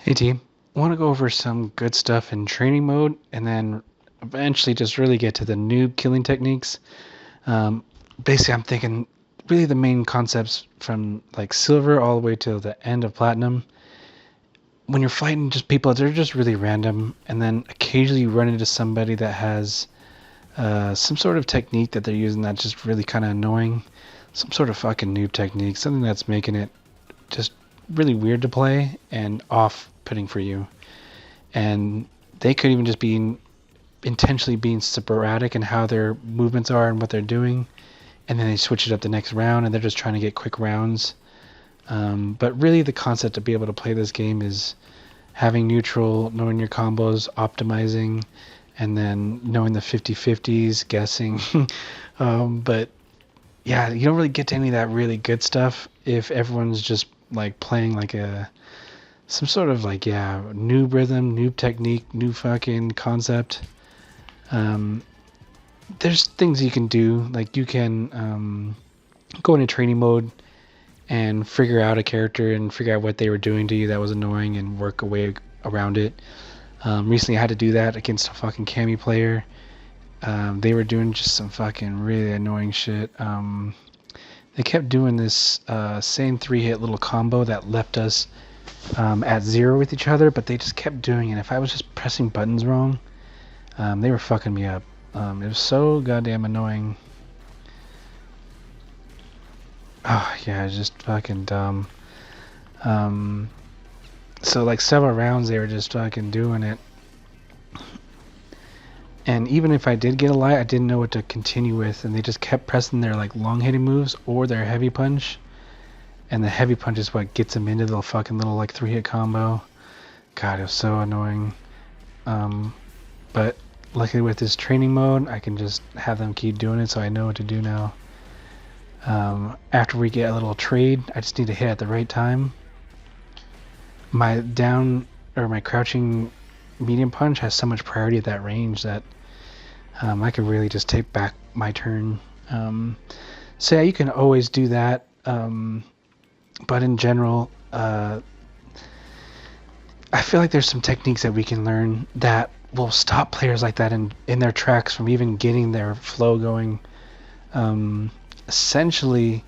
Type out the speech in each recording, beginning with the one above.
Hey team, want to go over some good stuff in training mode and then eventually just really get to the noob killing techniques. Um, Basically, I'm thinking really the main concepts from like silver all the way to the end of platinum. When you're fighting just people, they're just really random, and then occasionally you run into somebody that has some sort of technique that they're using that's just really kind of annoying. Some sort of fucking noob technique, something that's making it just really weird to play and off-putting for you. And they could even just be intentionally being sporadic in how their movements are and what they're doing, and then they switch it up the next round and they're just trying to get quick rounds. But really the concept to be able to play this game is having neutral, knowing your combos, optimizing, and then knowing the 50-50s, guessing. But yeah, you don't really get to any of that really good stuff if everyone's just like playing like some sort of like noob rhythm, noob technique, new fucking concept. Um, there's things you can do, like you can go into training mode and figure out a character and figure out what they were doing to you that was annoying and work a way around it. Recently I had to do that against a fucking Cammy player. They were doing just some fucking really annoying shit. They kept doing this same 3-hit little combo that left us at 0 with each other, but they just kept doing it. If I was just pressing buttons wrong, they were fucking me up. It was so goddamn annoying. Oh yeah, it's just fucking dumb. So like several rounds they were just fucking doing it. And even if I did get a light, I didn't know what to continue with, and they just kept pressing their like long hitting moves or their heavy punch. And the heavy punch is what gets them into the fucking little like 3-hit combo. God, it was so annoying. But luckily with this training mode, I can just have them keep doing it, so I know what to do now. After we get a little trade, I just need to hit at the right time. My down or my crouching medium punch has so much priority at that range that I could really just take back my turn. So yeah, you can always do that. But in general, I feel like there's some techniques that we can learn that will stop players like that in their tracks from even getting their flow going. Essentially,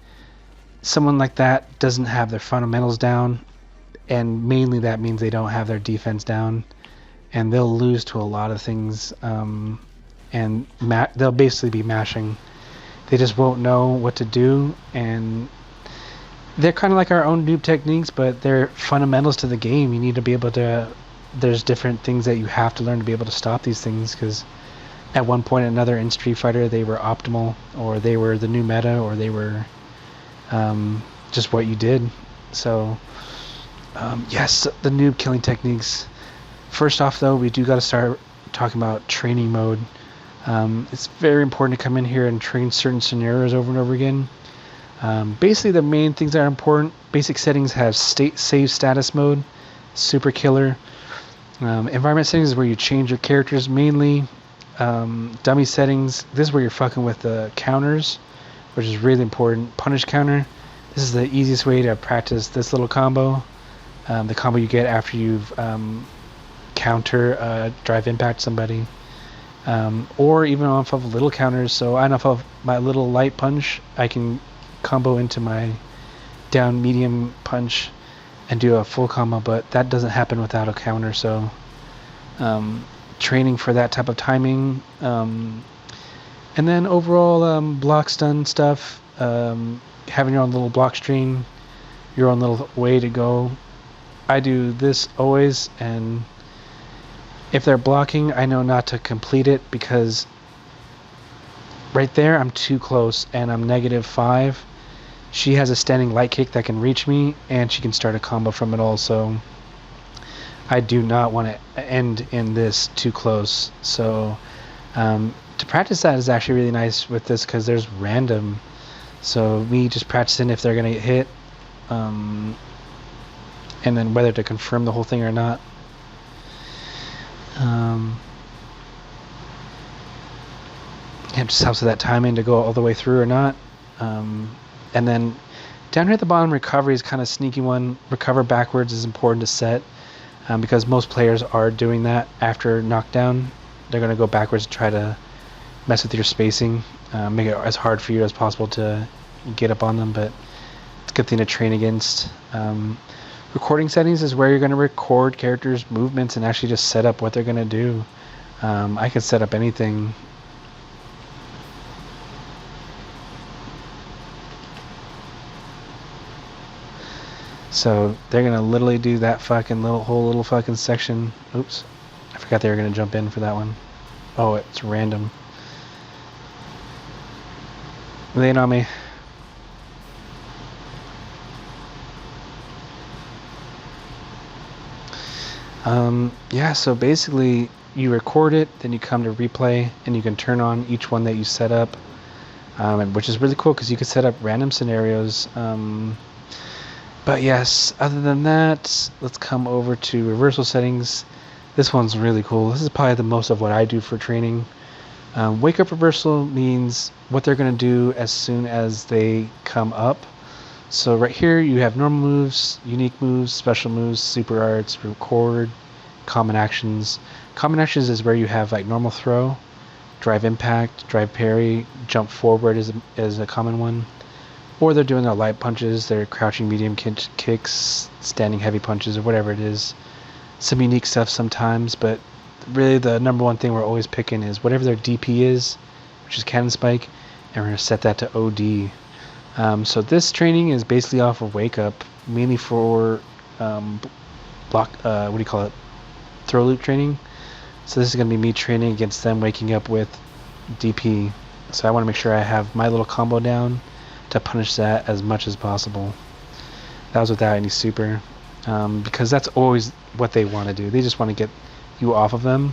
someone like that doesn't have their fundamentals down, and mainly that means they don't have their defense down, and they'll lose to a lot of things, and they'll basically be mashing. They just won't know what to do, and they're kind of like our own noob techniques, but they're fundamentals to the game. You need to be able to, there's different things that you have to learn to be able to stop these things, because at one point or another in Street Fighter they were optimal, or they were the new meta, or they were just what you did. So yes, the noob killing techniques. First off though, we do got to start talking about training mode. It's very important to come in here and train certain scenarios over and over again. Basically the main things that are important, basic settings have save status mode, super killer. Environment settings is where you change your characters mainly. Dummy settings, this is where you're fucking with the counters, which is really important. Punish counter, this is the easiest way to practice this little combo. The combo you get after you've counter drive impact somebody. Or even off of little counters, so on off of my little light punch, I can combo into my down medium punch and do a full combo, but that doesn't happen without a counter, so training for that type of timing, and then overall block stun stuff, having your own little block string, your own little way to go. I do this always, and if they're blocking, I know not to complete it, because right there I'm too close and I'm -5. She has a standing light kick that can reach me, and she can start a combo from it all, so I do not want to end in this too close. So to practice that is actually really nice with this, because there's random, so me just practicing if they're going to get hit, and then whether to confirm the whole thing or not. It just helps with that timing to go all the way through or not. And then down here at the bottom, recovery is kind of sneaky one. Recover backwards is important to set. because most players are doing that after knockdown. They're going to go backwards and try to mess with your spacing, make it as hard for you as possible to get up on them, but it's a good thing to train against. Recording settings is where you're going to record characters' movements and actually just set up what they're going to do. I could set up anything. So they're going to literally do that fucking whole little fucking section. Oops. I forgot they were going to jump in for that one. Oh, it's random. Laying on me. Yeah, so basically you record it, then you come to replay, and you can turn on each one that you set up, which is really cool because you can set up random scenarios. But yes, other than that, let's come over to reversal settings. This one's really cool. This is probably the most of what I do for training. Wake up reversal means what they're going to do as soon as they come up. So right here you have normal moves, unique moves, special moves, super arts, record, common actions. Common actions is where you have like normal throw, drive impact, drive parry, jump forward is a common one. Or they're doing their light punches, their crouching medium kicks, standing heavy punches, or whatever it is. Some unique stuff sometimes, but really the number one thing we're always picking is whatever their DP is, which is cannon spike, and we're going to set that to OD. So this training is basically off of wake up, mainly for throw loop training. So this is going to be me training against them waking up with DP. So I want to make sure I have my little combo down to punish that as much as possible. That was without any super, because that's always what they want to do. They just want to get you off of them,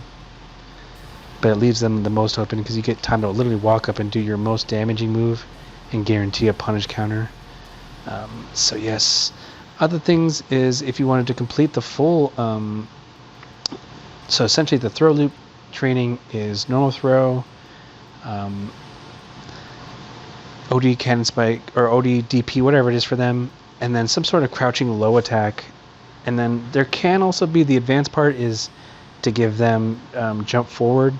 but it leaves them the most open because you get time to literally walk up and do your most damaging move and guarantee a punish counter. So yes, other things is if you wanted to complete the full, so essentially the throw loop training is normal throw, OD cannon spike, or OD DP, whatever it is for them, and then some sort of crouching low attack. And then there can also be the advanced part is to give them jump forward.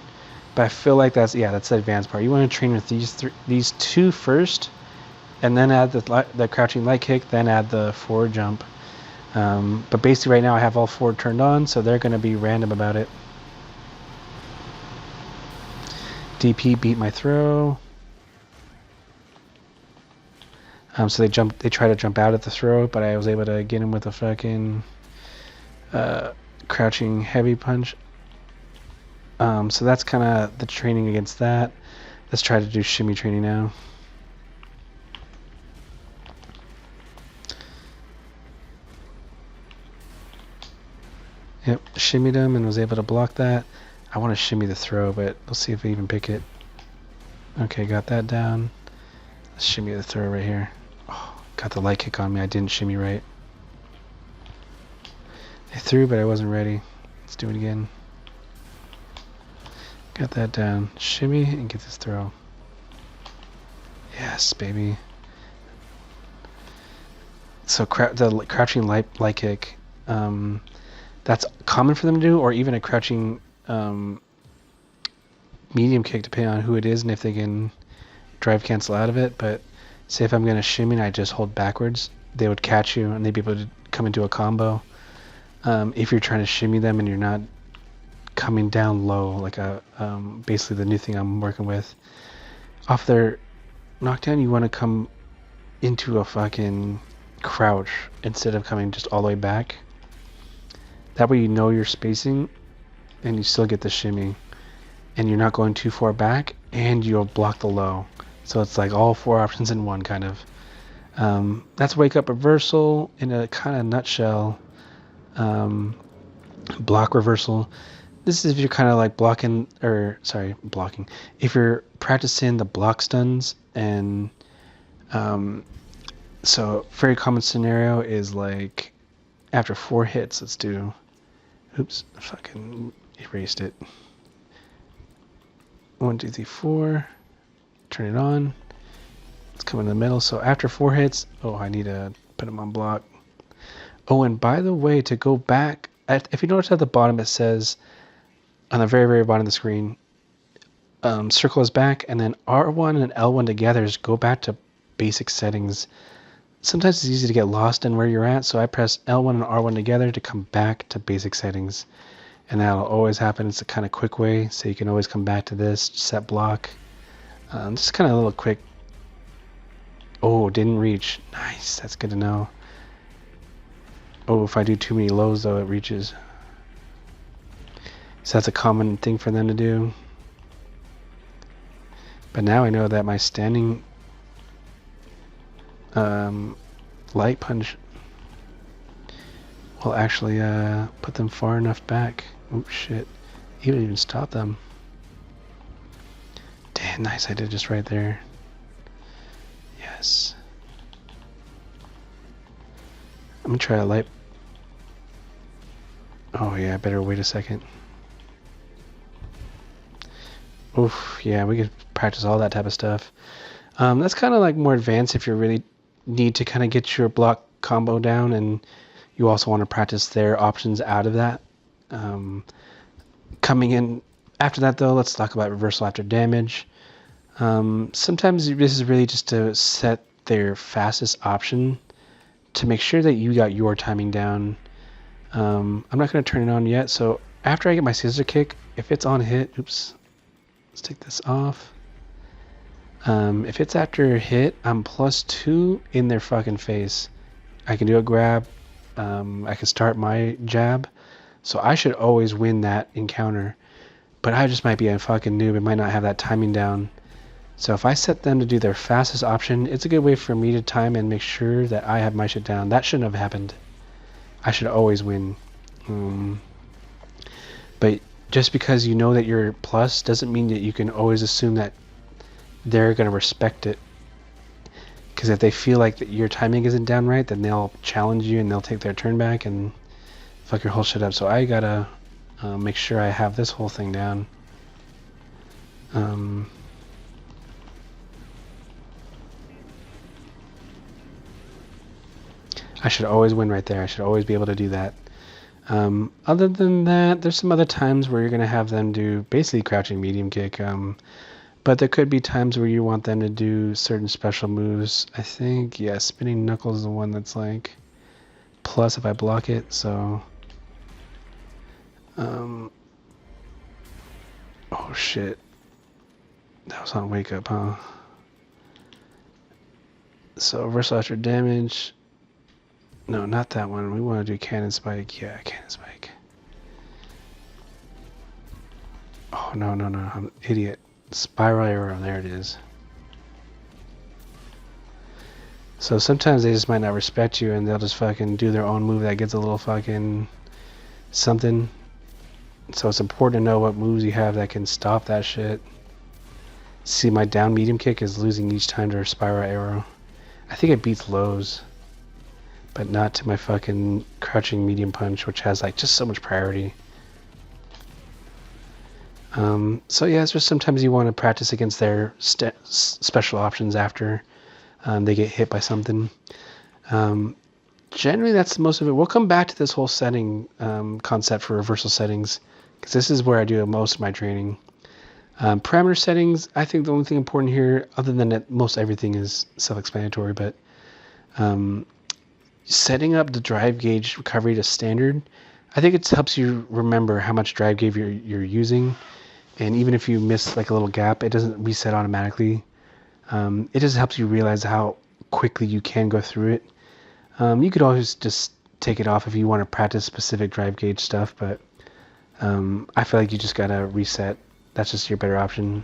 But I feel like that's the advanced part. You want to train with these two first, and then add the crouching light kick, then add the forward jump. But basically right now I have all four turned on, so they're going to be random about it. DP beat my throw. So they try to jump out at the throw, but I was able to get him with a fucking crouching heavy punch. So that's kind of the training against that. Let's try to do shimmy training now. Yep, shimmied him and was able to block that. I want to shimmy the throw, but we'll see if we even pick it. Okay, got that down. Let's shimmy the throw right here. Oh, got the light kick on me. I didn't shimmy right. I threw, but I wasn't ready. Let's do it again. Got that down. Shimmy and get this throw. Yes, baby. So the crouching light kick, that's common for them to do, or even a crouching medium kick, depending on who it is and if they can drive cancel out of it. But say if I'm going to shimmy and I just hold backwards, they would catch you and they'd be able to come into a combo. If you're trying to shimmy them and you're not coming down low, like basically the new thing I'm working with. Off their knockdown, you want to come into a fucking crouch instead of coming just all the way back. That way you know your spacing and you still get the shimmy. And you're not going too far back and you'll block the low. So it's like all four options in one kind of. That's wake up reversal in a kind of nutshell. Block reversal. This is if you're kind of like blocking. If you're practicing the block stuns and so very common scenario is like after 4 hits, let's do. Oops, I fucking erased it. 1, 2, 3, 4. Turn it on. Let's come in the middle. So after 4 hits, I need to put them on block. Oh, and by the way, to go back if you notice at the bottom, it says on the very, very bottom of the screen, circle is back, and then R1 and L1 together is go back to basic settings. Sometimes it's easy to get lost in where you're at, so I press L1 and R1 together to come back to basic settings. And that'll always happen. It's a kind of quick way, so you can always come back to this, set block. Just kind of a little quick. Oh, didn't reach. Nice, that's good to know. Oh, if I do too many lows, though, it reaches. So that's a common thing for them to do. But now I know that my standing light punch will actually put them far enough back. Oh shit. Even stop them. Damn, nice. I did just right there. Yes. I'm gonna try a light. Oh yeah, I better wait a second. Oof, yeah, we could practice all that type of stuff. That's kind of like more advanced if you really need to kind of get your block combo down, and you also want to practice their options out of that. Coming in after that, though, let's talk about reversal after damage. Sometimes this is really just to set their fastest option to make sure that you got your timing down. I'm not going to turn it on yet, so after I get my scissor kick, if it's on hit, oops, let's take this off. If it's after hit, I'm +2 in their fucking face. I can do a grab. I can start my jab. So I should always win that encounter. But I just might be a fucking noob and might not have that timing down. So if I set them to do their fastest option, it's a good way for me to time and make sure that I have my shit down. That shouldn't have happened. I should always win. But just because you know that you're plus doesn't mean that you can always assume that they're going to respect it. Because if they feel like that your timing isn't down right, then they'll challenge you and they'll take their turn back and fuck your whole shit up. So I gotta make sure I have this whole thing down. I should always win right there. I should always be able to do that. Other than that, there's some other times where you're going to have them do basically crouching medium kick. But there could be times where you want them to do certain special moves. I think, yeah, spinning knuckles is the one that's like plus if I block it. So, oh shit. That was on wake up, huh? So reversal after damage. No, not that one. We want to do cannon spike. Yeah, cannon spike. Oh, no. I'm an idiot. Spiral arrow. There it is. So sometimes they just might not respect you and they'll just fucking do their own move that gets a little fucking something. So it's important to know what moves you have that can stop that shit. See, my down medium kick is losing each time to a spiral arrow. I think it beats lows. But not to my fucking crouching medium punch, which has like just so much priority. So yeah, it's just sometimes you want to practice against their special options after they get hit by something. Generally, that's most of it. We'll come back to this whole setting concept for reversal settings, because this is where I do most of my training. Parameter settings, I think the only thing important here, other than that most everything is self-explanatory, but setting up the drive gauge recovery to standard, I think it helps you remember how much drive gauge you're using, and even if you miss like a little gap, it doesn't reset automatically. It just helps you realize how quickly you can go through it. You could always just take it off if you want to practice specific drive gauge stuff, but I feel like you just gotta reset. That's just your better option.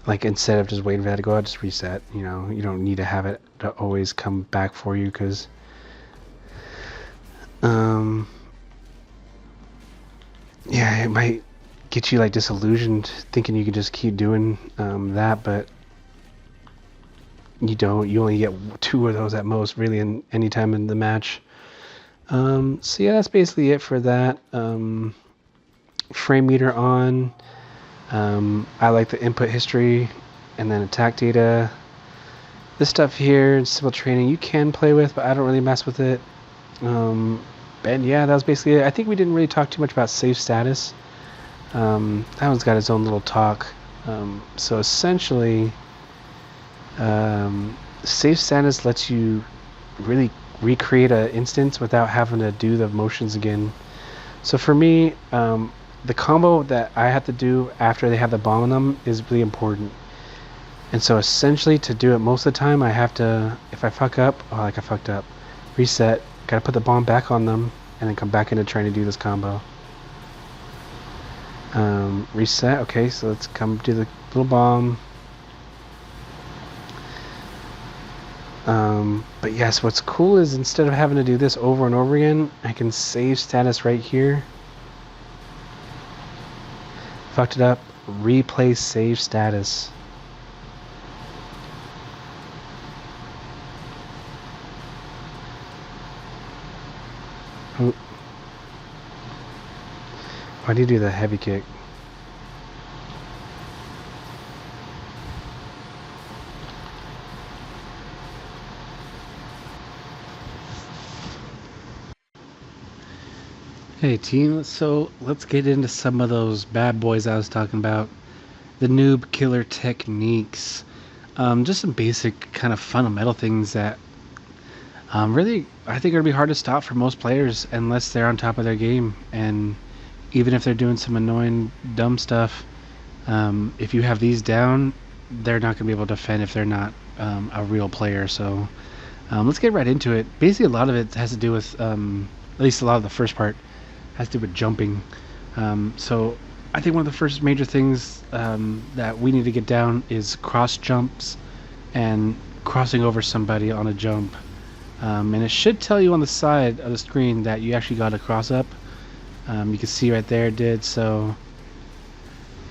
Like instead of just waiting for that to go out, just reset. You know, you don't need to have it to always come back for you, because yeah, it might get you like disillusioned thinking you can just keep doing that, but you don't. You only get 2 of those at most, really, in any time in the match. So yeah, that's basically it for that. Frame meter on. I like the input history and then attack data. This stuff here in civil training you can play with, but I don't really mess with it. And yeah, that was basically it. I think we didn't really talk too much about safe status. That one's got its own little talk. So essentially, safe status lets you really recreate an instance without having to do the motions again. So for me, the combo that I have to do after they have the bomb on them is really important. And so essentially to do it most of the time, I have to, if I fuck up, like I fucked up, reset, gotta put the bomb back on them, and then come back into trying to do this combo. Reset, okay, so let's come do the little bomb. But yes, what's cool is instead of having to do this over and over again, I can save status right here. Fucked it up, replay save status. Oh. Why do you do the heavy kick? Hey team, so let's get into some of those bad boys I was talking about. The noob killer techniques. Just some basic kind of fundamental things that really I think are going to be hard to stop for most players unless they're on top of their game. And even if they're doing some annoying dumb stuff, if you have these down, they're not going to be able to defend if they're not a real player. So let's get right into it. Basically a lot of it has to do with, at least a lot of the first part, has to do with jumping. So I think one of the first major things that we need to get down is cross jumps and crossing over somebody on a jump. And it should tell you on the side of the screen that you actually got to cross up. You can see right there it did. So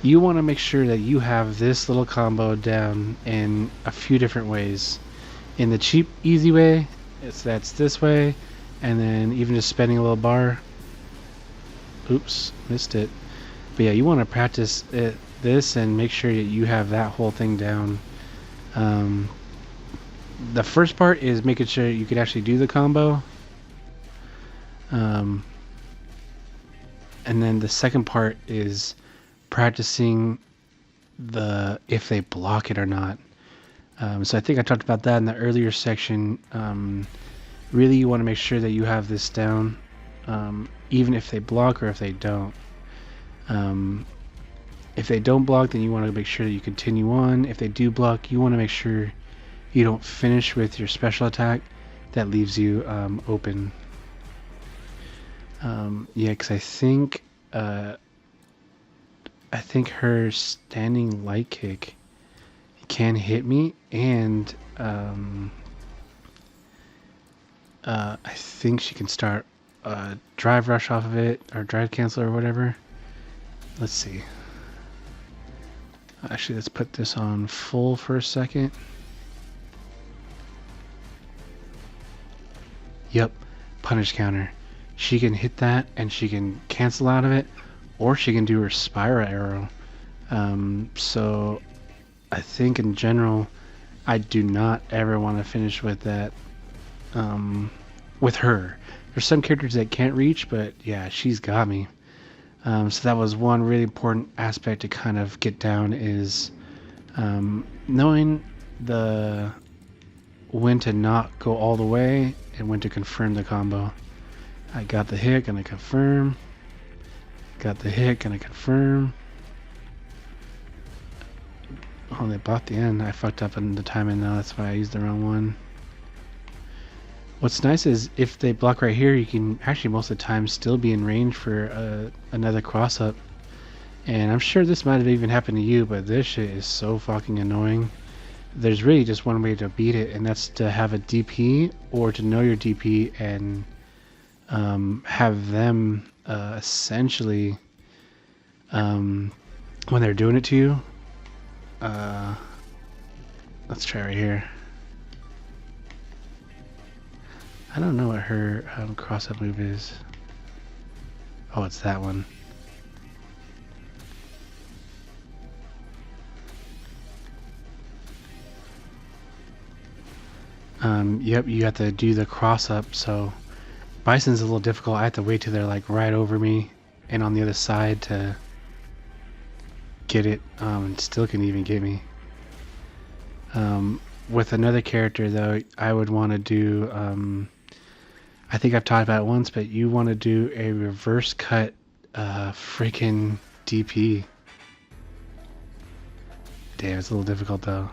you want to make sure that you have this little combo down in a few different ways. In the cheap, easy way, that's this way, and then even just spending a little bar. Oops, missed it. But yeah, you want to practice this and make sure that you have that whole thing down. The first part is making sure you can actually do the combo. And then the second part is practicing if they block it or not. So I think I talked about that in the earlier section. Really, you want to make sure that you have this down. Even if they block or if they don't. If they don't block, then you want to make sure that you continue on. If they do block, you want to make sure you don't finish with your special attack. That leaves you open. Yeah, because I think her standing light kick can hit me, and I think she can start drive rush off of it, or drive cancel or whatever. Let's see. Actually, let's put this on full for a second. Yep, punish counter. She can hit that and she can cancel out of it, or she can do her spiral arrow. So I think in general, I do not ever want to finish with that with her. There's some characters that can't reach, but yeah, she's got me. So that was one really important aspect to kind of get down, is knowing when to not go all the way and when to confirm the combo. I got the hit, gonna confirm. Got the hit, gonna confirm. Oh, they blocked the end. I fucked up in the timing now, that's why I used the wrong one. What's nice is if they block right here, you can actually most of the time still be in range for another cross up. And I'm sure this might have even happened to you, but this shit is so fucking annoying. There's really just one way to beat it, and that's to have a DP, or to know your DP and have them essentially, when they're doing it to you, let's try right here. I don't know what her cross-up move is. Oh, it's that one. Yep, you have to do the cross up. So Bison's a little difficult. I have to wait till they're like right over me and on the other side to get it. And still can even get me. With another character though, I would want to do. I think I've talked about it once, but you want to do a reverse cut, freaking DP. Damn, it's a little difficult though.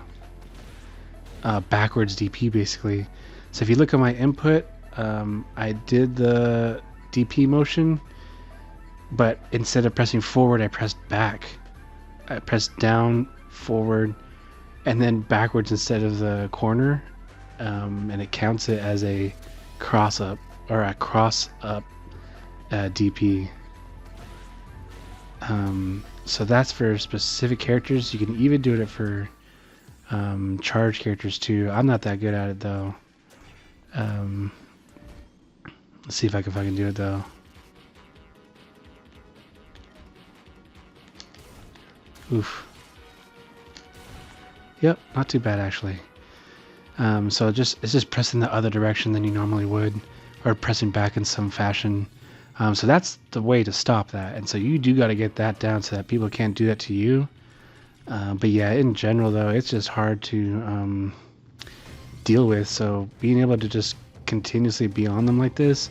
Backwards DP basically. So if you look at my input, I did the DP motion, but instead of pressing forward, I pressed back. I pressed down, forward, and then backwards instead of the corner, and it counts it as a cross up or a cross up DP. So that's for specific characters. You can even do it for charge characters too. I'm not that good at it though. Let's see if I can fucking do it though. Oof. Yep, not too bad actually. So it's just pressing the other direction than you normally would, or pressing back in some fashion. So that's the way to stop that. And so you do got to get that down so that people can't do that to you. But yeah, in general though, it's just hard to deal with. So being able to just continuously be on them like this,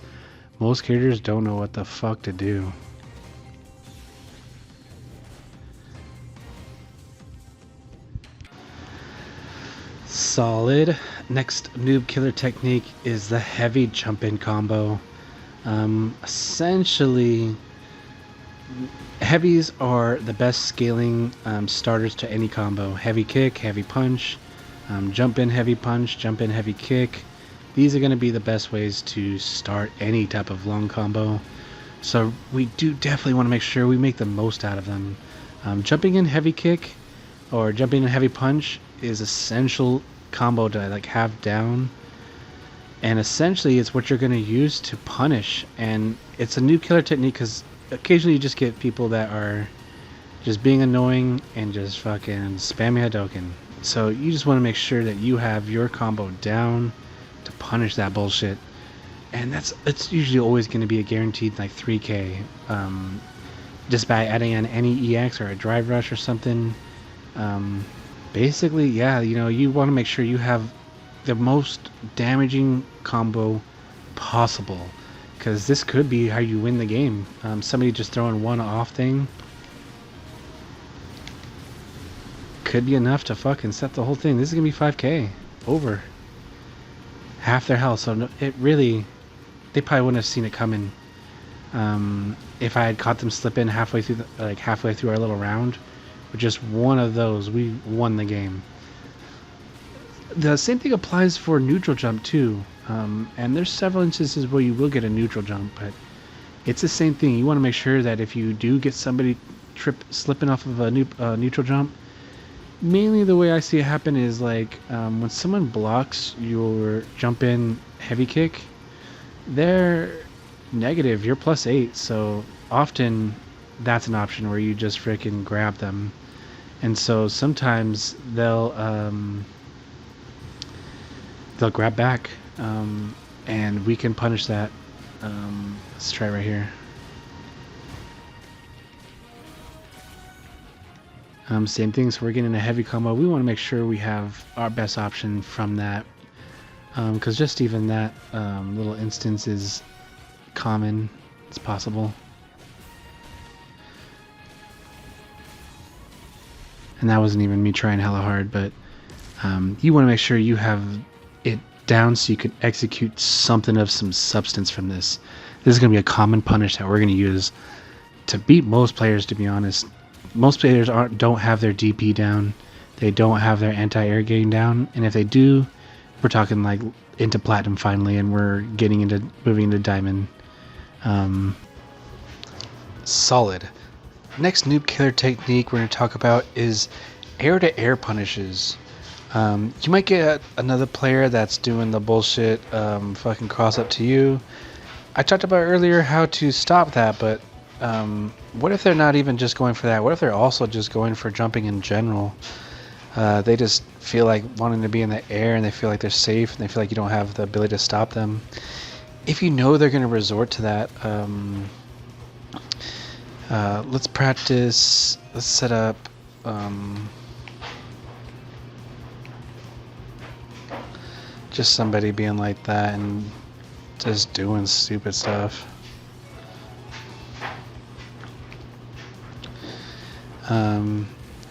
most characters don't know what the fuck to do. Solid. Next noob killer technique is the heavy jump in combo. Essentially, heavies are the best scaling starters to any combo. Heavy kick, heavy punch, jump in heavy punch, jump in heavy kick. These are going to be the best ways to start any type of long combo. So we do definitely want to make sure we make the most out of them. Jumping in heavy kick or jumping in heavy punch is essential combo to like have down. And essentially it's what you're going to use to punish. And it's a new killer technique because occasionally you just get people that are just being annoying and just fucking spamming Hadouken. So you just want to make sure that you have your combo down to punish that bullshit. And it's usually always going to be a guaranteed like 3k. Just by adding an any EX or a drive rush or something. Basically, yeah, you know, you want to make sure you have the most damaging combo possible, because this could be how you win the game. Somebody just throwing one off thing could be enough to fucking set the whole thing. This is gonna be 5k over half their health, so it really, they probably wouldn't have seen it coming. If I had caught them slipping halfway through our little round with just one of those, we won the game. The same thing applies for neutral jump too, and there's several instances where you will get a neutral jump, but it's the same thing. You want to make sure that if you do get somebody slipping off of a neutral jump, mainly the way I see it happen is like when someone blocks your jump in heavy kick, they're negative, you're +8, so often that's an option where you just freaking grab them. And so sometimes they'll grab back, and we can punish that. Let's try right here. Same thing, so we're getting a heavy combo. We want to make sure we have our best option from that, because just even that little instance is common. It's possible. And that wasn't even me trying hella hard, but you want to make sure you have it down so you can execute something of some substance from this. This is going to be a common punish that we're going to use to beat most players, to be honest. Most players don't have their DP down. They don't have their anti-air game down. And if they do, we're talking like into platinum finally, and we're moving into diamond. Solid. Next noob killer technique we're going to talk about is air-to-air punishes. You might get another player that's doing the bullshit fucking cross up to you. I talked about earlier how to stop that, but what if they're not even just going for that? What if they're also just going for jumping in general? They just feel like wanting to be in the air, and they feel like they're safe, and they feel like you don't have the ability to stop them. If you know they're going to resort to that, let's practice. Let's set up just somebody being like that and just doing stupid stuff.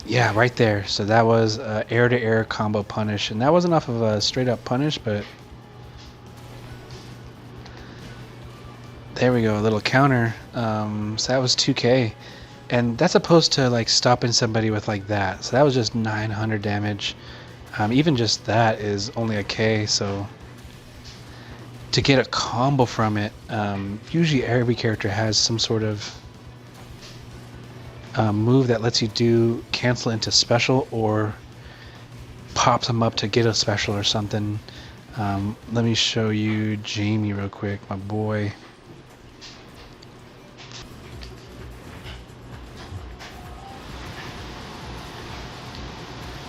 Yeah, right there. So that was air-to-air combo punish, and that wasn't off of a straight-up punish, but there we go, a little counter. So that was 2k, and that's opposed to like stopping somebody with like that. So that was just 900 damage. Even just that is only a k. So to get a combo from it, usually every character has some sort of move that lets you do cancel into special or pops them up to get a special or something. Let me show you Jamie real quick, my boy.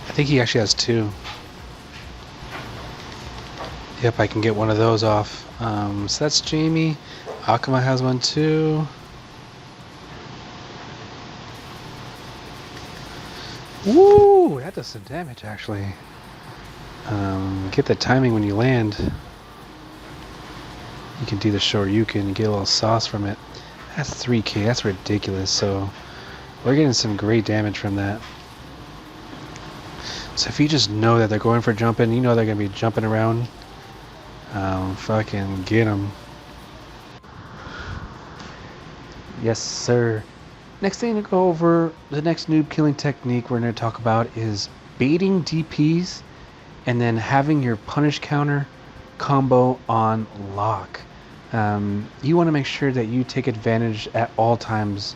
I think he actually has two. Yep, I can get one of those off. So that's Jamie. Akuma has one too. Woo! That does some damage, actually. Get the timing when you land. You can do the short Yukin and get a little sauce from it. That's 3k. That's ridiculous. So we're getting some great damage from that. So if you just know that they're going for jumping, you know they're going to be jumping around. Fucking get them. Yes, sir. Next thing to go over, the next noob killing technique we're going to talk about is baiting DPs and then having your punish counter combo on lock. You want to make sure that you take advantage at all times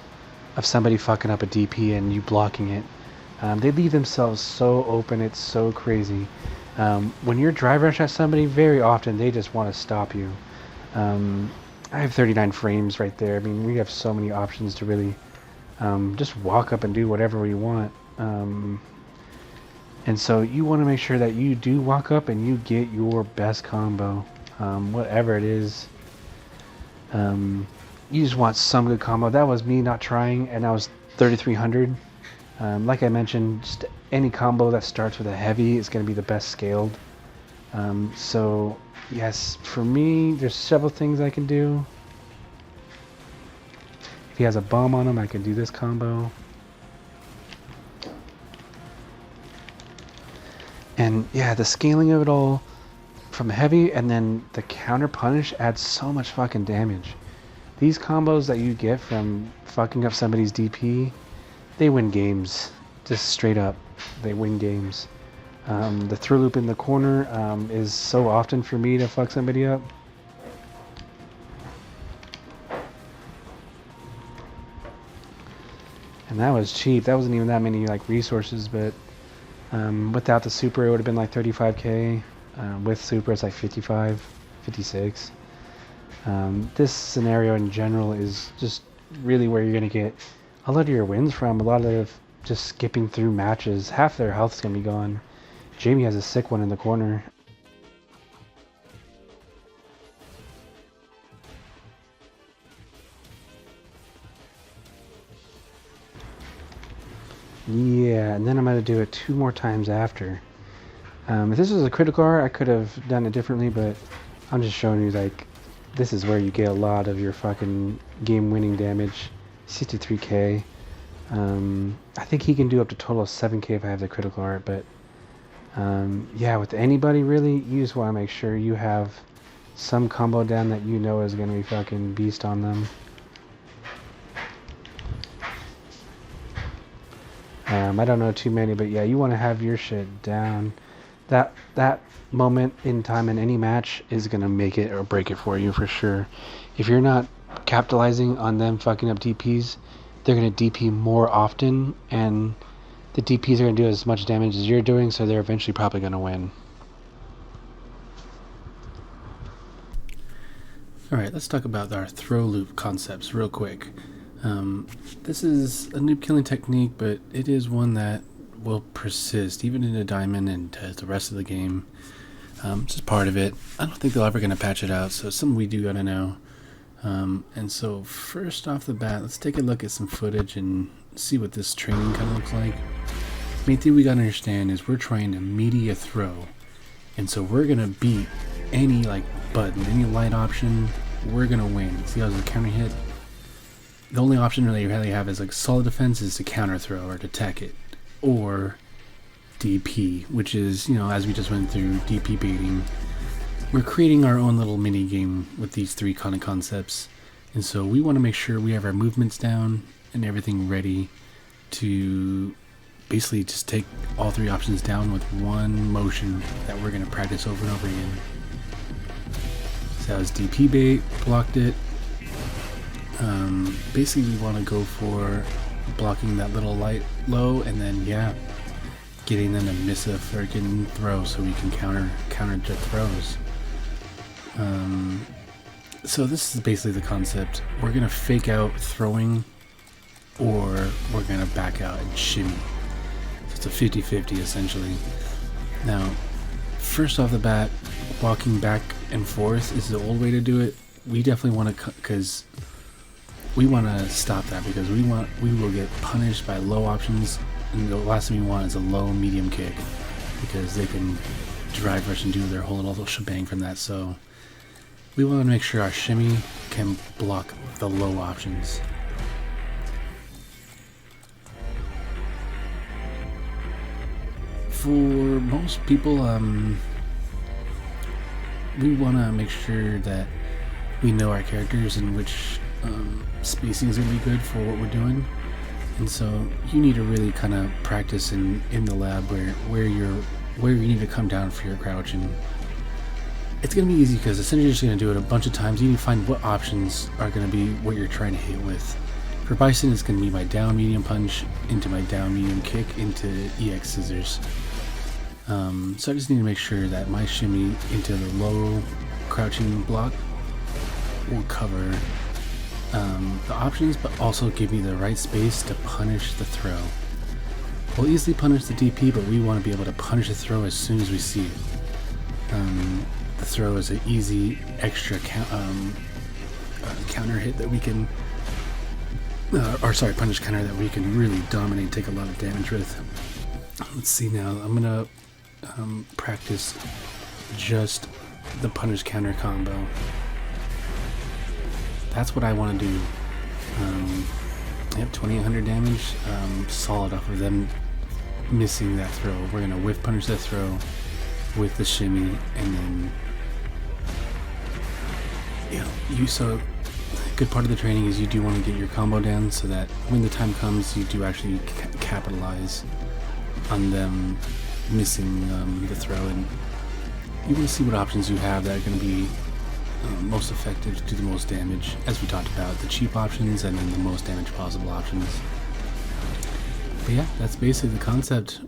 of somebody fucking up a DP and you blocking it. They leave themselves so open, it's so crazy. When you're drive rush at somebody, very often they just want to stop you. I have 39 frames right there. I mean, we have so many options to really just walk up and do whatever we want. And so you want to make sure that you do walk up and you get your best combo, whatever it is. You just want some good combo. That was me not trying, and I was 3,300. Like I mentioned, just any combo that starts with a heavy is going to be the best scaled. So yes, for me, there's several things I can do. If he has a bomb on him, I can do this combo. And yeah, the scaling of it all from heavy and then the counter punish adds so much fucking damage. These combos that you get from fucking up somebody's DP, they win games. Just straight up, they win games. The throw loop in the corner is so often for me to fuck somebody up. And that was cheap. That wasn't even that many like resources, but without the super it would have been like 35k. With super it's like 55, 56. This scenario in general is just really where you're going to get a lot of your wins from. A lot of just skipping through matches. Half their health's going to be gone. Jamie has a sick one in the corner. Yeah, and then I'm going to do it 2 more times after. If this was a critical art, I could have done it differently, but I'm just showing you, like, this is where you get a lot of your fucking game-winning damage. 63k. I think he can do up to total of 7k if I have the critical art, but yeah, with anybody really, you just want to make sure you have some combo down that you know is going to be fucking beast on them. I don't know too many, but yeah, you want to have your shit down. That moment in time in any match is going to make it or break it for you for sure. If you're not capitalizing on them fucking up DPs, they're going to DP more often, and the DPs are going to do as much damage as you're doing, so they're eventually probably going to win. Alright, let's talk about our throw loop concepts real quick. This is a noob killing technique, but it is one that will persist even in a diamond and the rest of the game. It's just part of it. I don't think they're ever going to patch it out, so it's something we do got to know. And so first off the bat, let's take a look at some footage and see what this training kind of looks like. Main thing we got to understand is we're trying to media throw, and so we're going to beat any like button, any light option, we're going to win. See how there's a counter hit? The only option really you really have is like solid defense is to counter throw or to tech it, or DP, which is, you know, as we just went through DP baiting. We're creating our own little mini game with these three kind of concepts, and so we want to make sure we have our movements down and everything ready to basically just take all three options down with one motion that we're going to practice over and over again. So that was DP bait, blocked it. Basically we want to go for blocking that little light low, and then getting them to miss a freaking throw so we can counter jet throws. So this is basically the concept. We're gonna fake out throwing, or we're gonna back out and shimmy. So it's a 50-50 essentially. Now, first off the bat, walking back and forth is the old way to do it. We definitely want to, because we want to stop that, because we will get punished by low options, and the last thing we want is a low medium kick, because they can drive rush and do their whole little shebang from that. So we want to make sure our shimmy can block the low options. For most people, we want to make sure that we know our characters and which spacing is going to be good for what we're doing. And so you need to really kind of practice in the lab where you need to come down for your crouch. And it's going to be easy because essentially you're just going to do it a bunch of times. You need to find what options are going to be what you're trying to hit with. For Bison, it's going to be my down medium punch into my down medium kick into EX scissors. So I just need to make sure that my shimmy into the low crouching block will cover the options, but also give me the right space to punish the throw. We'll easily punish the DP, but we want to be able to punish the throw as soon as we see it. The throw is an easy extra counter hit that we can, punish counter that we can really dominate, take a lot of damage with. Let's see now. I'm gonna practice just the punish counter combo. That's what I want to do. I have 2800 damage, solid off of them missing that throw. We're going to whiff punish that throw with the shimmy, and then, so a good part of the training is you do want to get your combo down so that when the time comes, you do actually capitalize on them missing the throw, and you want to see what options you have that are going to be most effective to do the most damage, as we talked about, the cheap options and then the most damage possible options. But yeah, that's basically the concept.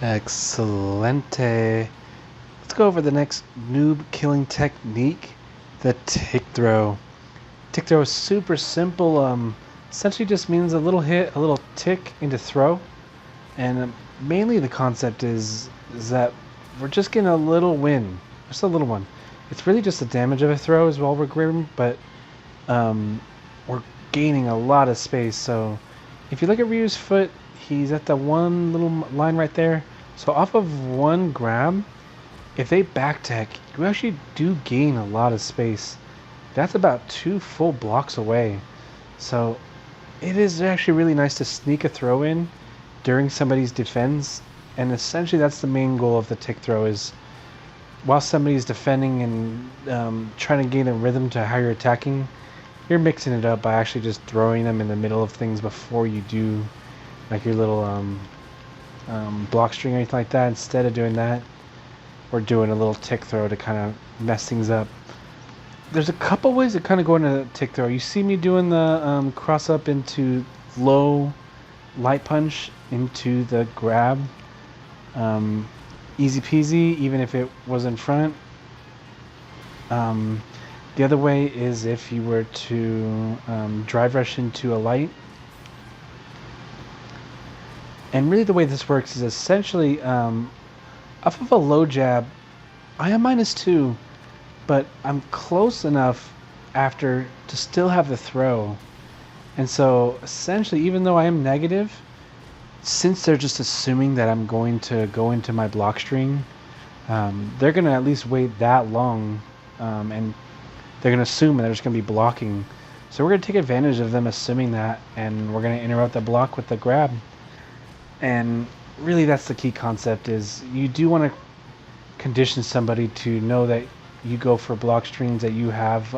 Excelente. Let's go over the next noob killing technique, the tick throw. Tick throw is super simple. Essentially just means a little hit, a little tick into throw. And mainly the concept is that we're just getting a little win, just a little one. It's really just the damage of a throw is while we're gripping, but we're gaining a lot of space. So if you look at Ryu's foot, he's at the one little line right there. So off of one grab, if they back tech, you actually do gain a lot of space. That's about 2 full blocks away. So it is actually really nice to sneak a throw in during somebody's defense. And essentially that's the main goal of the tick throw, is while somebody's defending and trying to gain a rhythm to how you're attacking, you're mixing it up by actually just throwing them in the middle of things before you do like your little block string or anything like that. Instead of doing that, we're doing a little tick throw to kind of mess things up. there's a couple ways to kind of go into tick throw. You see me doing the cross up into low light punch into the grab. Easy peasy, even if it was in front. The other way is if you were to drive rush into a light. And really the way this works is essentially off of a low jab, I am -2, but I'm close enough after to still have the throw. And so essentially, even though I am negative, since they're just assuming that I'm going to go into my block string, they're going to at least wait that long, and they're going to assume that they're just going to be blocking. So we're going to take advantage of them assuming that, and we're going to interrupt the block with the grab. And really that's the key concept, is you do want to condition somebody to know that you go for block strings, that you have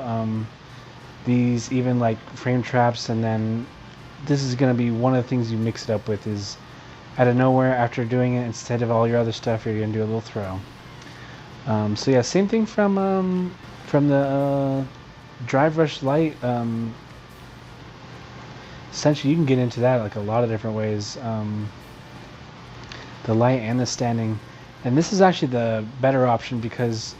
these even like frame traps, and then this is going to be one of the things you mix it up with, is out of nowhere after doing it, instead of all your other stuff, you're going to do a little throw. So yeah, same thing from the drive rush light. Essentially you can get into that like a lot of different ways, the light and the standing. And this is actually the better option because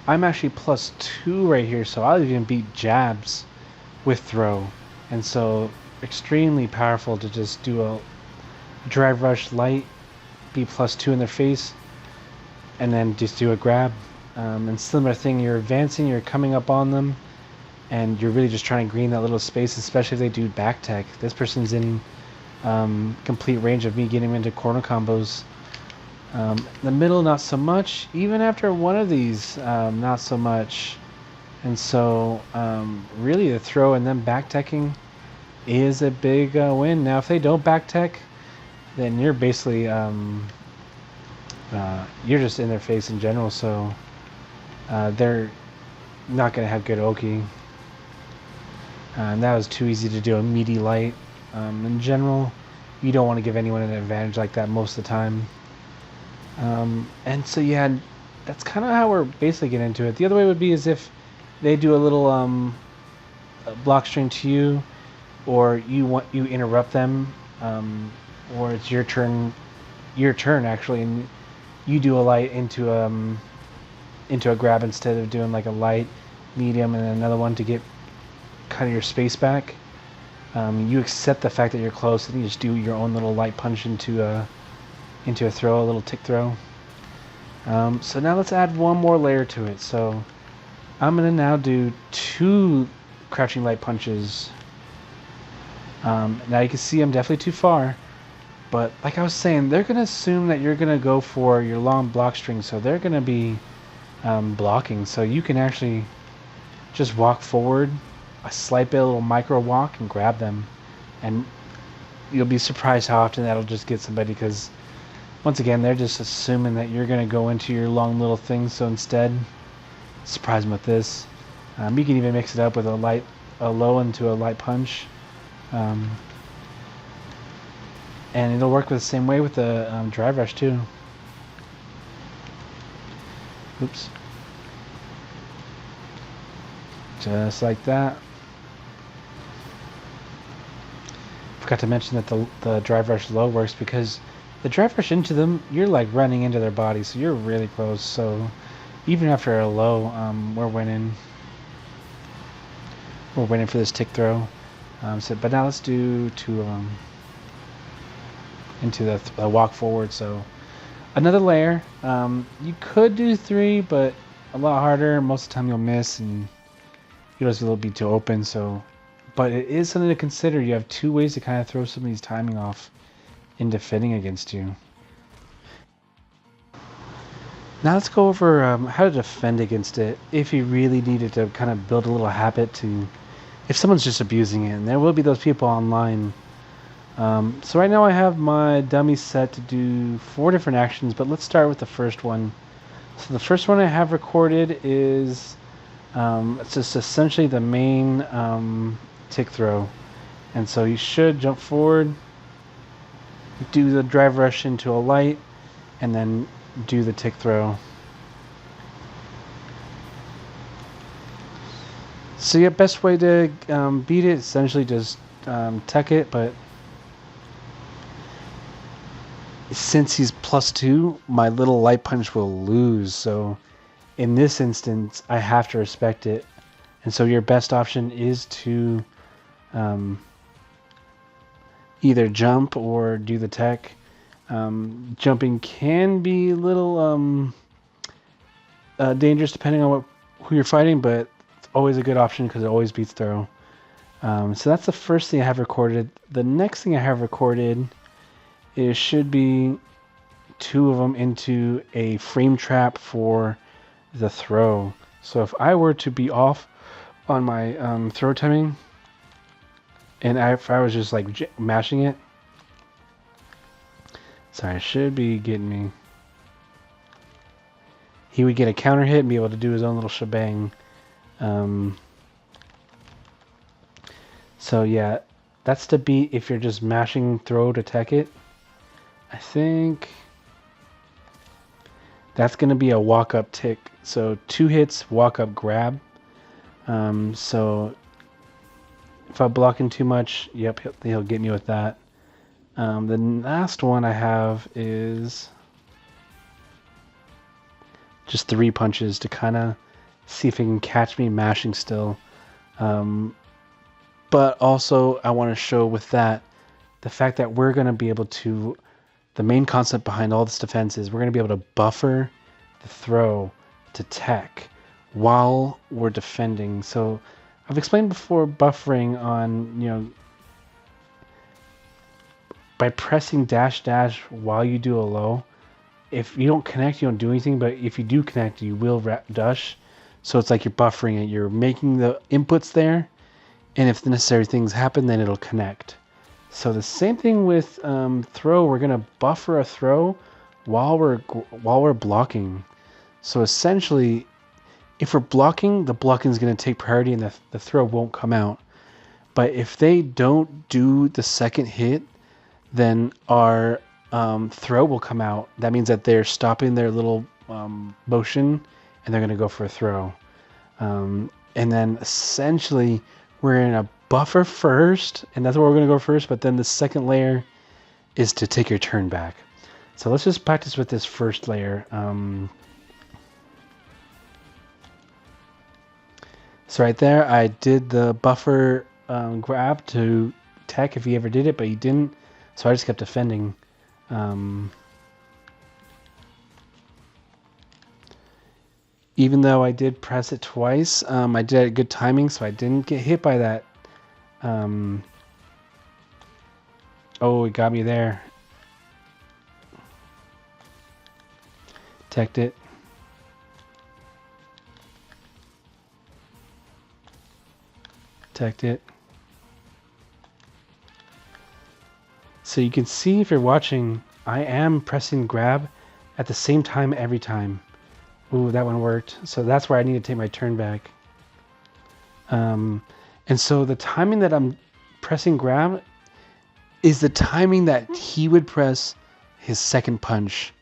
I'm actually +2 right here, so I'll even beat jabs with throw. And so extremely powerful to just do a drive rush light, be +2 in their face, and then just do a grab. And similar thing, you're advancing, you're coming up on them, and you're really just trying to green that little space, especially if they do back tech. This person's in complete range of me getting him into corner combos. The middle, not so much. Even after one of these, not so much. And so really the throw and then back teching is a big win. Now if they don't back tech, then you're basically you're just in their face in general, so they're not going to have good Oki. And that was too easy to do a meaty light. In general, you don't want to give anyone an advantage like that most of the time. And so yeah, that's kind of how we're basically getting into it. The other way would be is if they do a little block string to you, or you interrupt them, or it's your turn actually, and you do a light into a grab instead of doing like a light, medium, and then another one to get kind of your space back. You accept the fact that you're close, and you just do your own little light punch into a throw, a little tick throw. So now let's add one more layer to it. So I'm gonna now do 2 crouching light punches. Now you can see I'm definitely too far, but like I was saying, they're gonna assume that you're gonna go for your long block string, so they're gonna be blocking. So you can actually just walk forward, a slight bit, a little micro walk, and grab them, and you'll be surprised how often that'll just get somebody, because once again they're just assuming that you're going to go into your long little thing. So instead, surprise them with this. You can even mix it up with a low into a light punch, and it'll work with the same way with the drive rush too. Oops. Just like that. Forgot to mention that the drive rush low works because the drive rush into them, you're like running into their body, so you're really close. So even after a low, we're winning. We're winning for this tick throw. But now let's do 2 of them into the walk forward. So another layer. You could do 3, but a lot harder. Most of the time you'll miss, and you'll just be too open. So, but it is something to consider. You have 2 ways to kind of throw some of these timing off in defending against you. Now let's go over how to defend against it if you really needed to kind of build a little habit to, if someone's just abusing it, and there will be those people online. So right now I have my dummy set to do 4 different actions, but let's start with the first one. So the first one I have recorded is it's just essentially the main tick throw. And so you should jump forward, do the drive rush into a light, and then do the tick throw. So yeah, best way to beat it, essentially just tech it, but since he's +2, my little light punch will lose. So in this instance, I have to respect it. And so your best option is to either jump or do the tech. Jumping can be a little dangerous depending on who you're fighting, but it's always a good option because it always beats throw. So that's the first thing I have recorded. The next thing I have recorded should be 2 of them into a frame trap for the throw. So if I were to be off on my throw timing, and if I was just like mashing it, sorry, I should be getting me. He would get a counter hit and be able to do his own little shebang. So yeah, that's to beat if you're just mashing throw to tech it. I think that's going to be a walk-up tick. So 2 hits, walk-up grab. So if I'm blocking too much, yep, he'll get me with that. The last one I have is just 3 punches to kind of see if he can catch me mashing still. But also I want to show with that the fact that we're going to be able to, the main concept behind all this defense is we're going to be able to buffer the throw to tech while we're defending. So I've explained before buffering on, by pressing dash dash while you do a low. If you don't connect, you don't do anything, but if you do connect, you will dash. So it's like you're buffering it. You're making the inputs there, and if the necessary things happen, then it'll connect. So the same thing with throw. We're gonna buffer a throw while we're blocking. So essentially, if we're blocking, the blocking is gonna take priority, and the throw won't come out. But if they don't do the second hit, then our throw will come out. That means that they're stopping their little motion, and they're gonna go for a throw. And then essentially, we're in a buffer first, and that's where we're going to go first, but then the second layer is to take your turn back. So let's just practice with this first layer. So right there, I did the buffer grab to tech if he ever did it, but he didn't, so I just kept defending. Even though I did press it twice, I did it at good timing, so I didn't get hit by that. Oh, it got me there. Teched it. Teched it. So you can see if you're watching, I am pressing grab at the same time every time. Ooh, that one worked. So that's where I need to take my turn back. And so the timing that I'm pressing grab is the timing that he would press his second punch.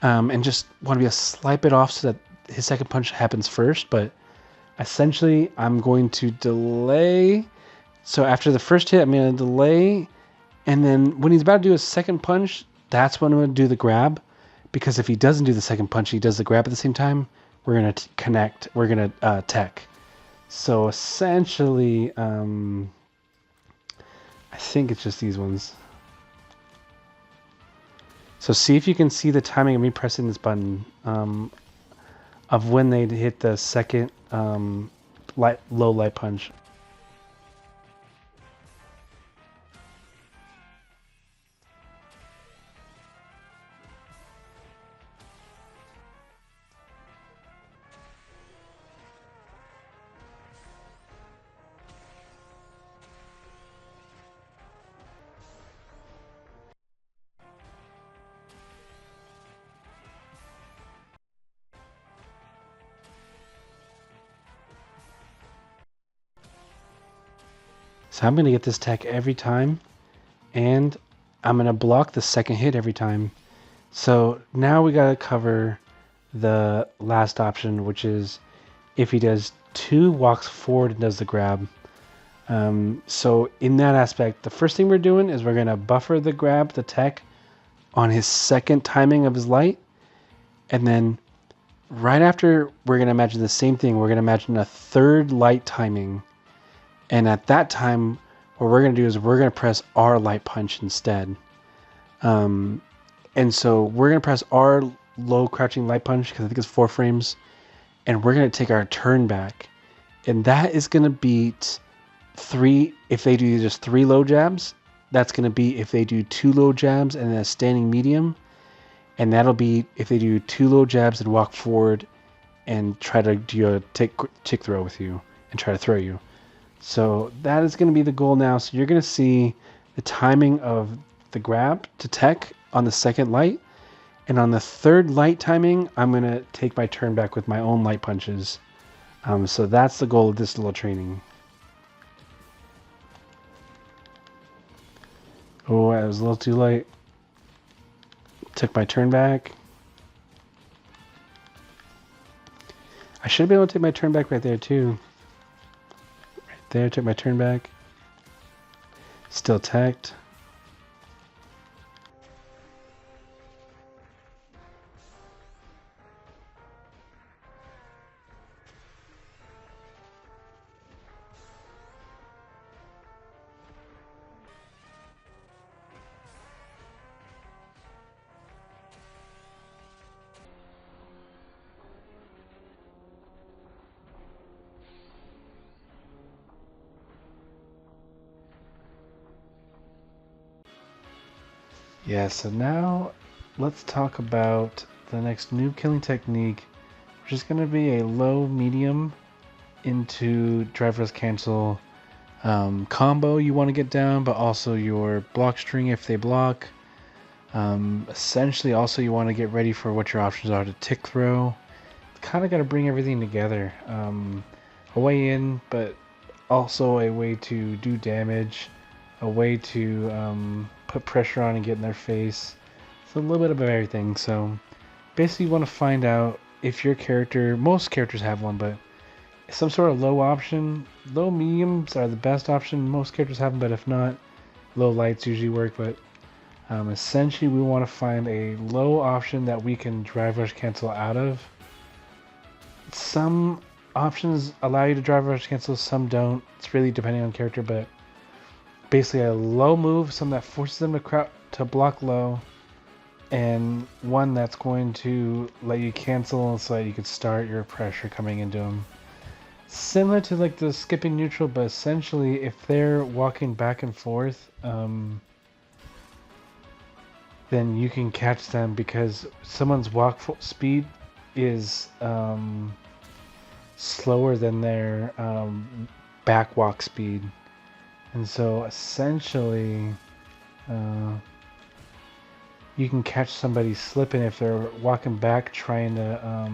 And just want to be a slight bit off so that his second punch happens first. But essentially, I'm going to delay. So after the first hit, I'm going to delay. And then when he's about to do his second punch, that's when I'm going to do the grab. Because if he doesn't do the second punch, he does the grab at the same time, we're going to connect. We're going to tech. So essentially, I think it's just these ones. So see if you can see the timing of me pressing this button of when they hit the second low light punch. So I'm going to get this tech every time, and I'm going to block the second hit every time. So now we got to cover the last option, which is if he does 2 walks forward and does the grab. So in that aspect, the first thing we're doing is we're going to buffer the grab, the tech, on his second timing of his light. And then right after, we're going to imagine the same thing. We're going to imagine a third light timing. And at that time, what we're going to do is we're going to press R light punch instead. And so we're going to press R low crouching light punch because I think it's 4 frames. And we're going to take our turn back. And that is going to beat 3, if they do just 3 low jabs. That's going to be if they do 2 low jabs and then a standing medium. And that'll be if they do 2 low jabs and walk forward and try to do a tick throw with you and try to throw you. So that is going to be the goal now. So you're going to see the timing of the grab to tech on the second light. And on the third light timing, I'm going to take my turn back with my own light punches. So that's the goal of this little training. Oh, I was a little too late. Took my turn back. I should have been able to take my turn back right there too. Right there, took my turn back. Still teched. Yeah, so now let's talk about the next noob killing technique, which is going to be a low medium into driverless cancel combo you want to get down, but also your block string if they block. Essentially, also you want to get ready for what your options are to tick throw. Kind of got to bring everything together. A way in, but also a way to do damage, a way to put pressure on and get in their face. So a little bit of everything. So basically you want to find out if your character, most characters have one, but some sort of low option. Low mediums are the best option. Most characters have them, but if not, low lights usually work. But essentially we want to find a low option that we can drive rush cancel out of. Some options allow you to drive rush cancel, some don't. It's really depending on character, but basically a low move, something that forces them to block low, and one that's going to let you cancel so that you could start your pressure coming into them. Similar to like the skipping neutral, but essentially if they're walking back and forth, then you can catch them because someone's walk speed is slower than their back walk speed. And so essentially you can catch somebody slipping if they're walking back trying to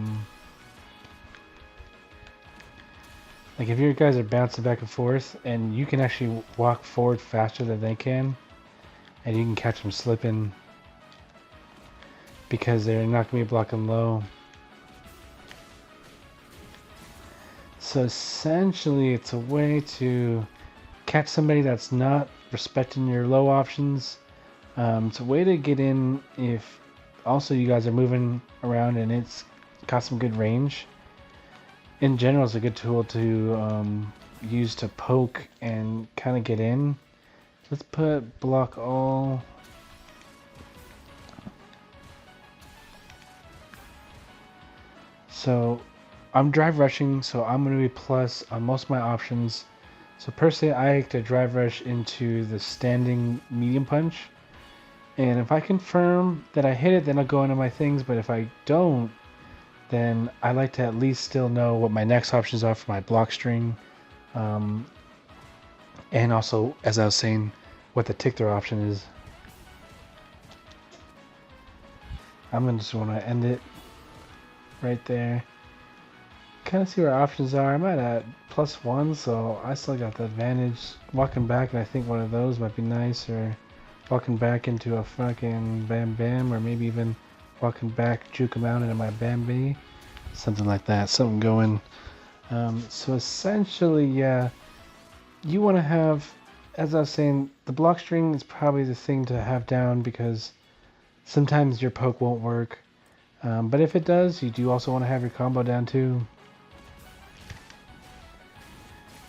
like if your guys are bouncing back and forth and you can actually walk forward faster than they can, and you can catch them slipping because they're not going to be blocking low. So essentially it's a way to catch somebody that's not respecting your low options. It's a way to get in if also you guys are moving around and it's got some good range. In general, it's a good tool to use to poke and kind of get in. Let's put block all. So I'm drive rushing, so I'm going to be plus on most of my options. So personally, I like to drive rush into the standing medium punch. And if I confirm that I hit it, then I'll go into my things. But if I don't, then I like to at least still know what my next options are for my block string. And also, as I was saying, what the tick throw option is. I'm going to just want to end it right there. Kind of see where options are. I'm at +1, so I still got the advantage. Walking back, and I think one of those might be nice, or walking back into a fucking Bam Bam, or maybe even walking back, juke him out into my Bambi. Something like that. Something going So essentially, yeah, you want to have, as I was saying, the block string is probably the thing to have down because sometimes your poke won't work. But if it does, you do also want to have your combo down too.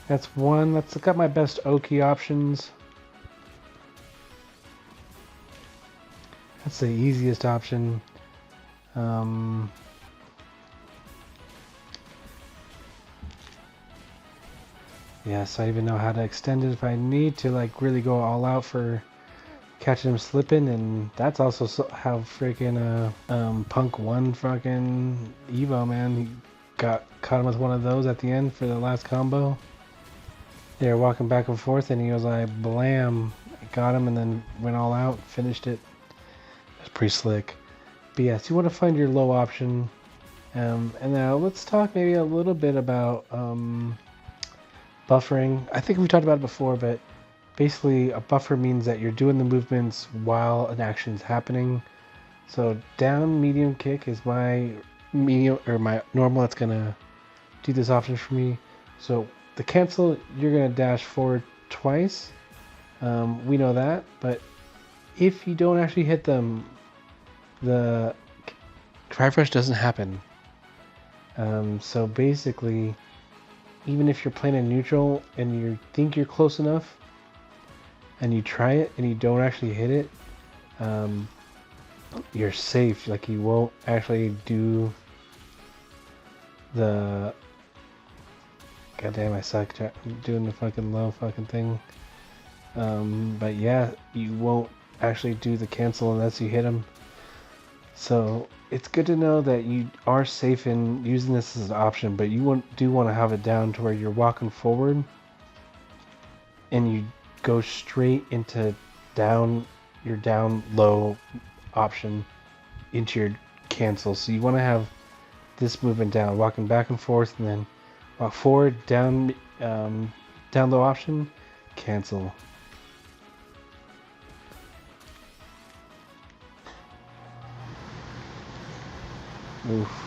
That's one. That's got my best Oki options. That's the easiest option. Yes, I even know how to extend it if I need to, like, really go all out for catching him slipping, and that's also how freaking Punk won fucking Evo, man. He caught him with one of those at the end for the last combo. They were walking back and forth, and he was like, blam, got him, and then went all out, finished it. That's pretty slick. But yes, you want to find your low option. And now let's talk maybe a little bit about buffering. I think we talked about it before, but basically a buffer means that you're doing the movements while an action is happening. So down medium kick is my medium or my normal. That's gonna do this option for me. So the cancel, you're gonna dash forward twice. We know that, but if you don't actually hit them, the drive rush doesn't happen. So basically, even if you're playing in neutral and you think you're close enough, and you try it and you don't actually hit it, you're safe. Like, you won't actually do the. Goddamn, I suck doing the fucking low fucking thing. But yeah, you won't actually do the cancel unless you hit them. So it's good to know that you are safe in using this as an option, but you do want to have it down to where you're walking forward and you go straight into your down low option into your cancel. So you want to have this movement down, walking back and forth, and then walk forward, down low option, cancel. Oof.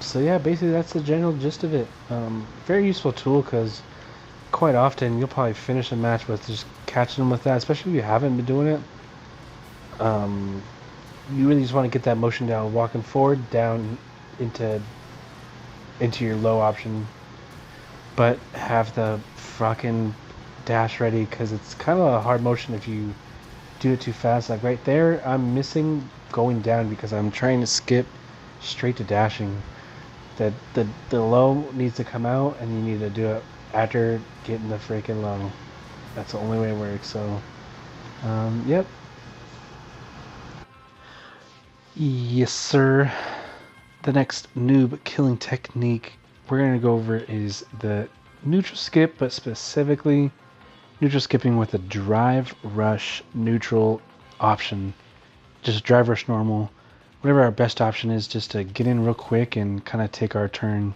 So yeah, basically that's the general gist of it. Very useful tool because quite often you'll probably finish a match with just catching them with that, especially if you haven't been doing it. You really just want to get that motion down, walking forward, down into your low option, but have the fucking dash ready because it's kind of a hard motion if you do it too fast. Like right there, I'm missing going down because I'm trying to skip straight to dashing. The low needs to come out, and you need to do it after getting the freaking low. That's the only way it works. So, yep. Yes, sir. The next noob killing technique we're going to go over is the neutral skip, but specifically neutral skipping with a drive rush neutral option. Just drive rush normal. Whatever our best option is, just to get in real quick and kind of take our turn.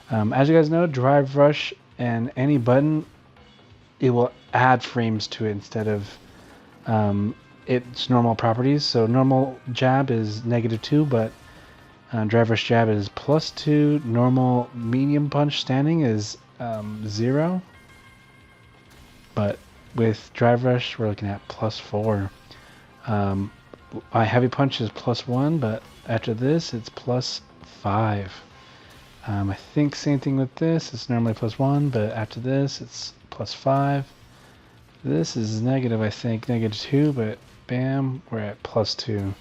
As you guys know, drive rush and any button, it will add frames to it instead of its normal properties. So normal jab is -2, but drive rush jab is +2. Normal medium punch standing is 0. But with drive rush, we're looking at +4. My heavy punch is +1, but after this, it's +5. I think same thing with this. It's normally +1, but after this, it's +5. This is negative, I think, -2, but bam, we're at +2.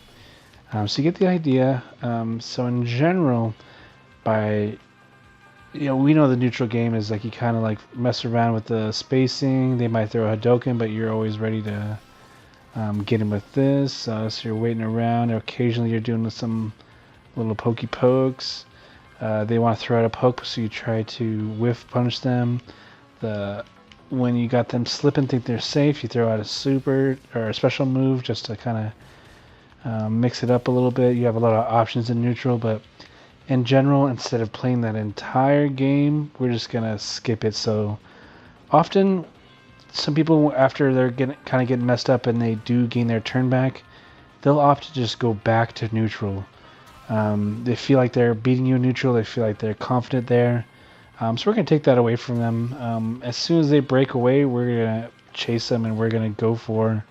So you get the idea. So in general, we know the neutral game is like you kind of like mess around with the spacing. They might throw a Hadoken, but you're always ready to get him with this. So you're waiting around. Or occasionally you're doing some little pokey pokes. They want to throw out a poke, so you try to whiff punch them. When you got them slipping, think they're safe, you throw out a super or a special move just to kind of mix it up a little bit. You have a lot of options in neutral, but in general, instead of playing that entire game, we're just gonna skip it. So often some people, after they're kind of getting messed up and they do gain their turn back, they'll opt to just go back to neutral. They feel like they're beating you in neutral. They feel like they're confident there. So we're going to take that away from them. As soon as they break away, we're going to chase them and we're going to go for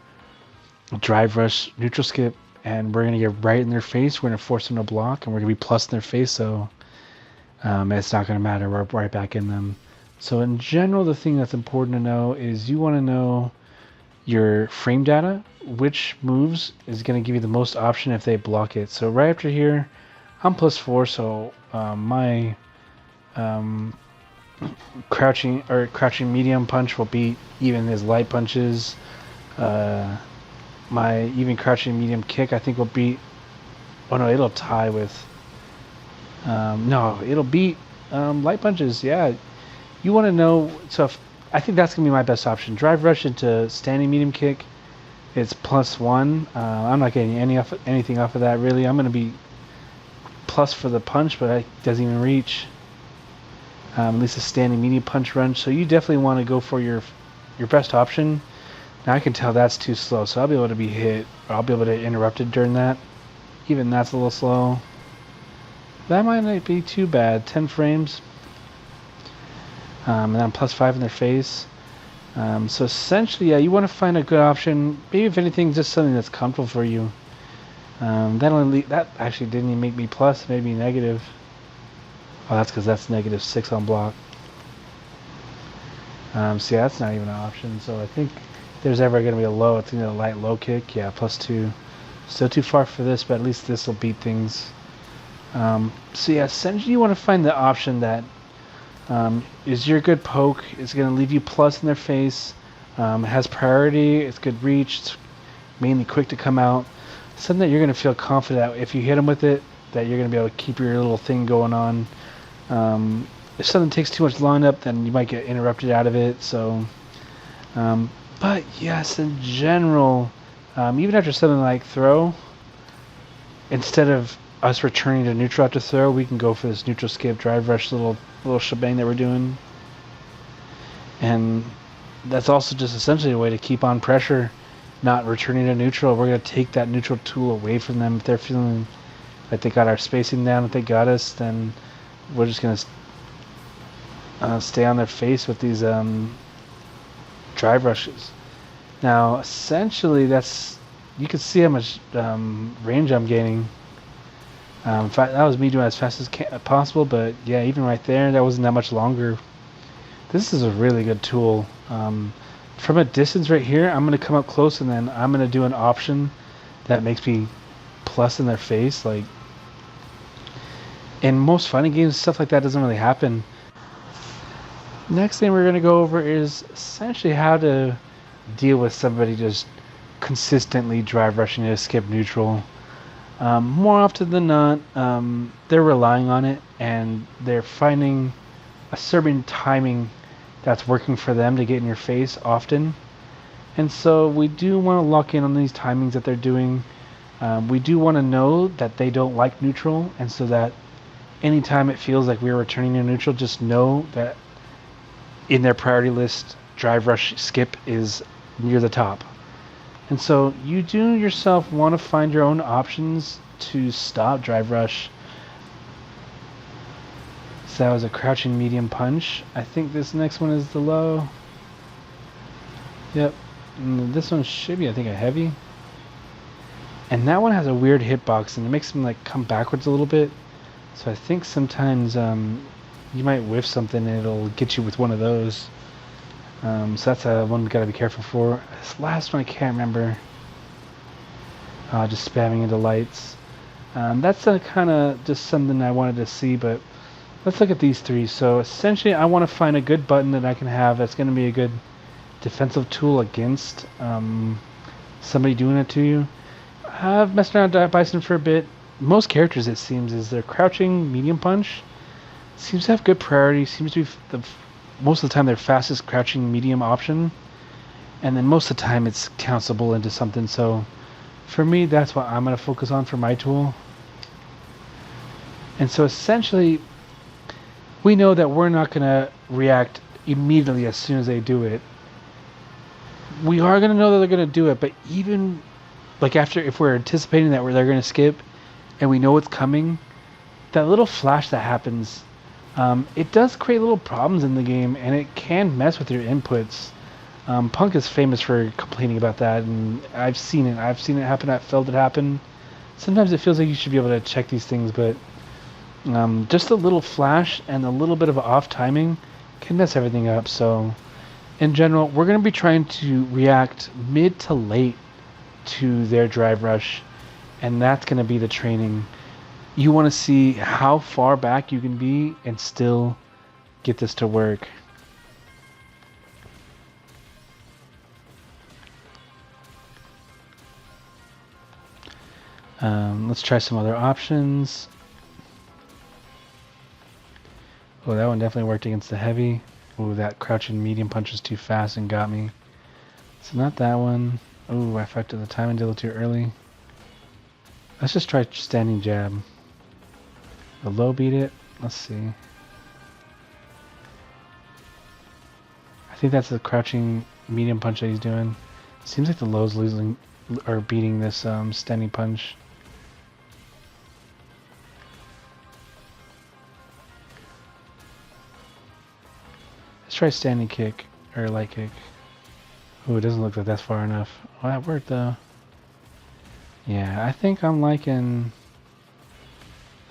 a drive rush, neutral skip, and we're going to get right in their face. We're going to force them to block, and we're going to be plus in their face, so it's not going to matter. We're right back in them. So in general, the thing that's important to know is you want to know your frame data, which moves is going to give you the most option if they block it. So right after here, I'm +4, so my crouching medium punch will beat even his light punches. My even crouching medium kick, I think, will beat. Oh no, it'll tie with. No, it'll beat light punches. Yeah, you want to know. So I think that's gonna be my best option. Drive rush into standing medium kick. It's +1. I'm not getting anything off of that really. I'm gonna be plus for the punch, but it doesn't even reach. At least a standing medium punch run. So you definitely want to go for your best option. Now I can tell that's too slow, so I'll be able to be hit, or I'll be able to get interrupted during that. Even that's a little slow. That might not be too bad. 10 frames. And I'm +5 in their face. So essentially, yeah, you want to find a good option. Maybe if anything, just something that's comfortable for you. That actually didn't even make me plus, it made me negative. Oh, that's because that's -6 on block. So yeah, that's not even an option. So I think if there's ever going to be a low, it's going to be a light low kick. Yeah, +2. Still too far for this, but at least this will beat things. So yeah, essentially you want to find the option that is your good poke. It's going to leave you plus in their face. It has priority. It's good reach. It's mainly quick to come out. Something that you're going to feel confident that if you hit them with it, that you're going to be able to keep your little thing going on. If something takes too much line up, then you might get interrupted out of it. So, but yes, in general, even after something like throw, instead of us returning to neutral after throw, we can go for this neutral skip, drive rush, little shebang that we're doing. And that's also just essentially a way to keep on pressure, not returning to neutral. We're going to take that neutral tool away from them. If they're feeling like they got our spacing down, if they got us, then we're just going to stay on their face with these drive rushes. Now, essentially, you can see how much range I'm gaining. In fact, that was me doing as fast as possible, but yeah, even right there, that wasn't that much longer. This is a really good tool. From a distance right here, I'm going to come up close, and then I'm going to do an option that makes me plus in their face. Like, in most fighting games, stuff like that doesn't really happen. Next thing we're going to go over is essentially how to deal with somebody just consistently drive rushing to skip neutral. More often than not, they're relying on it, and they're finding a certain timing that's working for them to get in your face often. And so we do want to lock in on these timings that they're doing. We do want to know that they don't like neutral, and so that anytime it feels like we're returning to neutral, just know that in their priority list, drive rush skip is near the top. And so you do yourself want to find your own options to stop drive rush. So that was a crouching medium punch. I think this next one is the low. Yep. And this one should be, I think, a heavy. And that one has a weird hitbox, and it makes them like come backwards a little bit. So I think sometimes you might whiff something and it'll get you with one of those. So that's one we gotta be careful for. This last one I can't remember. Just spamming into lights. That's kind of just something I wanted to see, but let's look at these three. So essentially I want to find a good button that I can have that's going to be a good defensive tool against somebody doing it to you. I've messed around with Bison for a bit. Most characters, it seems, is their crouching medium punch. Seems to have good priority. Seems to be most of the time their fastest crouching medium option. And then most of the time it's countable into something. So for me, that's what I'm going to focus on for my tool. And so essentially, we know that we're not going to react immediately as soon as they do it. we are gonna know that they're gonna do it, but even like after, if we're anticipating that they're gonna skip, and we know it's coming, that little flash that happens, it does create little problems in the game, and it can mess with your inputs. Punk is famous for complaining about that, and I've seen it. I've seen it happen. I've felt it happen. Sometimes it feels like you should be able to check these things, but just a little flash and a little bit of off timing can mess everything up. So, in general, we're going to be trying to react mid to late to their drive rush, and that's going to be the training. You want to see how far back you can be and still get this to work. Let's try some other options. Oh, that one definitely worked against the heavy. Oh, that crouching medium punch was too fast and got me. So not that one. Oh, I fucked up the timing a little too early. Let's just try standing jab. The low beat it. Let's see. I think that's the crouching medium punch that he's doing. Seems like the low's losing or beating this standing punch. Let's try standing kick or light kick. Oh, it doesn't look like that's far enough. Oh, that worked though. Yeah, I think I'm liking.